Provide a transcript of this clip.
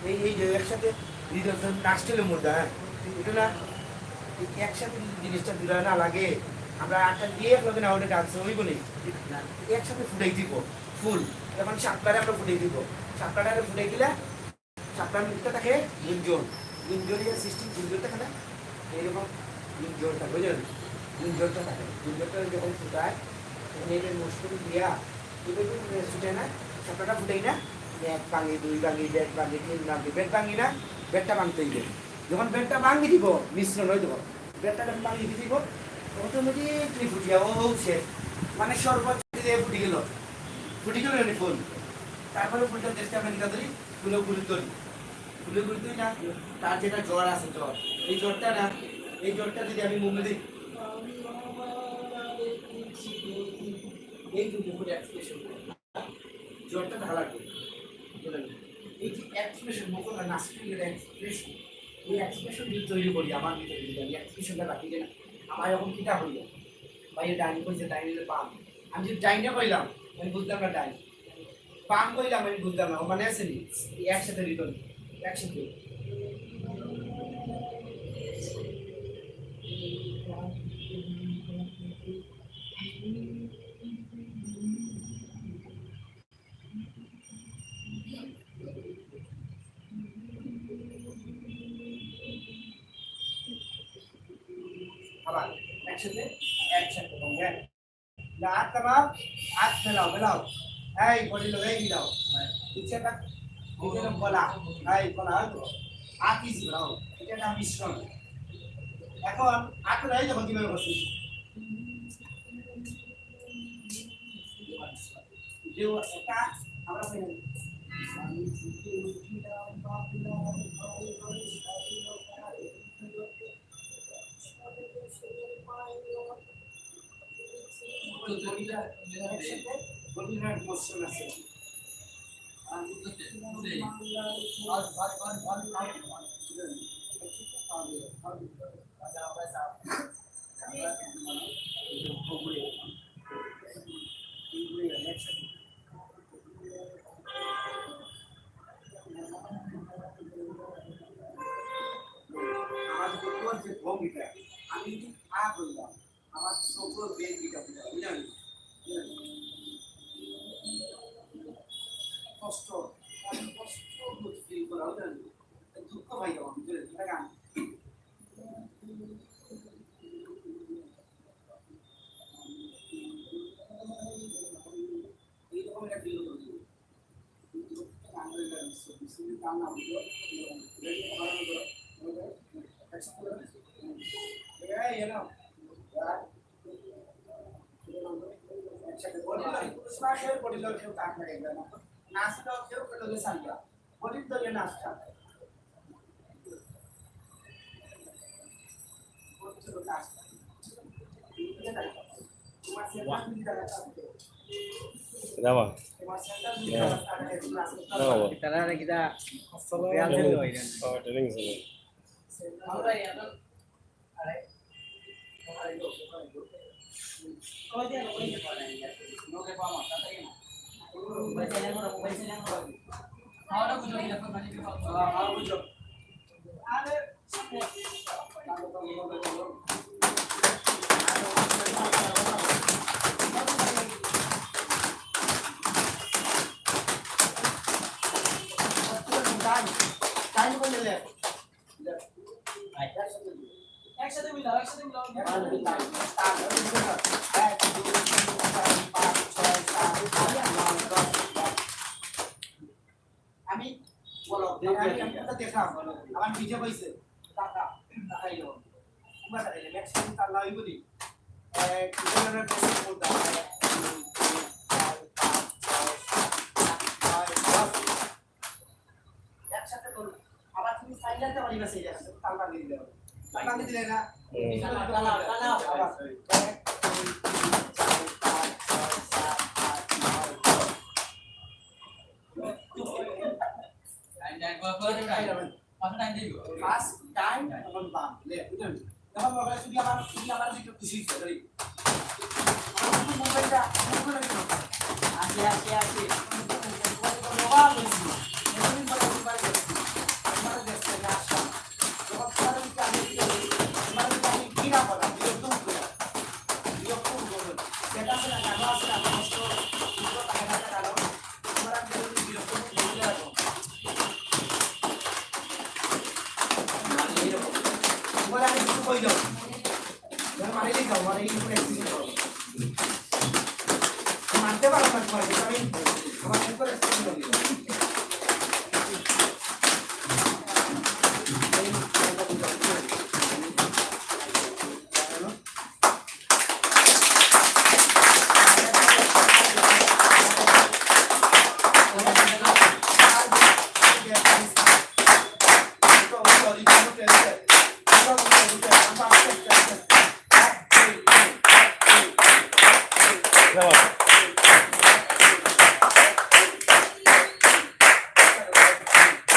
এই যে একসাথে নাচতেলে মুদ্রা, হ্যাঁ এটা না একসাথে জিনিসটা দূরা না লাগে, আমরা আটটা দিয়ে একলগে না ওটা ডান্স হইব নি, একসাথে ফুটাই দিব ফুল, এখন সাতটারে আমরা ফুটাই দিব, সাতটারে ফুটাই দিলে সাতটার মুখটা থাকে গুঞ্জন, গুঞ্জনের সিস্টেম গুঞ্জন থাকে না, এইরকম গুঞ্জন থাকে বুঝলেন, গুঞ্জনটা থাকে, গুঞ্জনটা যখন ফুটায় তখন এইটা মুসকুল দিয়া এবার ছুটে না, সাতটা ফুটাই না, এক ভাঙি দুই ভাঙি বেড ভাঙি তিন ভাঙি, বেড ভাঙি না, বেডটা ভাঙতেই দেবে, যখন বেডটা ভাঙি দিব মিশ্রণ হয়ে দেবো, বেডটা যখন ভাঙি দিব অটোমেটিকলি ফুটিয়া ও সে মানে সর্বোচ্চ দিয়ে ফুটি গেল ফুল, তারপরে ফুলটা দেখতে আমরা নিতে ধরি ফুলে গুলি ধরি, ফুলে গুলি ধরি না, তার যেটা জ্বর আছে জ্বর, এই জ্বরটা না, এই জ্বরটা যদি আমি মুখে দিই এই দুটো করে এক্সপ্রেশন জ্বরটা ভালো লাগবে, এই যে এক্সপ্রেশন মুখে নাচতে এক্সপ্রেশন, এই এক্সপ্রেশন যদি তৈরি করি আমার ভিতরে যদি আমি এক্সপ্রেশনটা রাখি যে না আমার এরকম কিটা হইল, বা এই ডাইনি কইছে ডাইনিলে পাম, আমি যদি ডাইনে কইলাম আমি বুঝলাম না ডাইন, পাম কইলাম আমি বুঝলাম না, মানে আছে নি একসাথে রিটার্ন একসাথে আবার একসাথে একসাথে হ্যাঁ, না হাত কামাও, হাত ফেলাও ফেলাও, এই বডি লো এই দাও, নিচেটা নিচেটা গলা, এই গলা হয়তো হাত ইজ দাও, এটা না মিশ্রণ, এখন হাত নাই যখন কিভাবে বসি দেও এটা আমরা কই আমি সুখে উঠিলাম ভাবলাম গরিলার মোশন আছে, যে ভঙ্গিটা আমি যদি আ বললাম আমার চোখের বেগটা বুঝলেন, কষ্ট কষ্ট ফিল করা বুঝলেন, দুঃখ পাই যাবো বুঝলেন, এটা গান এইরকম একটা ফিল করবো, গান না বুঝলো একসাথে বডি লোক কেউ কাট লাগে না, নাচটা কেউ লোকে সারিয়া বডির দলে নাচটা Kenapa? Ya. Kenapa? Kita ada kita real dulu ini. Oh, dari sini. একসাথে মিলাও আমি বলো আমি দেখলাম আমার ভিজে পাইছে টাকা দেখাইলো তোমরা দেখাইলে ম্যাক্সিমাম তার লাইভ বলি কিলোমিটার বেশি করতে একসাথে করো, আবার তুমি সাইলেন্টে পারিবা সেই জায়গাতে তাল লাগিয়ে দিলে তাল লাগিয়ে দিলে না ফার্স্ট টাইম তখন বাম লে বুঝলেন, তখন মোবাইল যদি আমার একটু খুশি হচ্ছে মোবাইলটা আসে মোবাইল কই দাও মারি দিই দাও মারি করে মারতে পারো না তোমার আমি আমার করে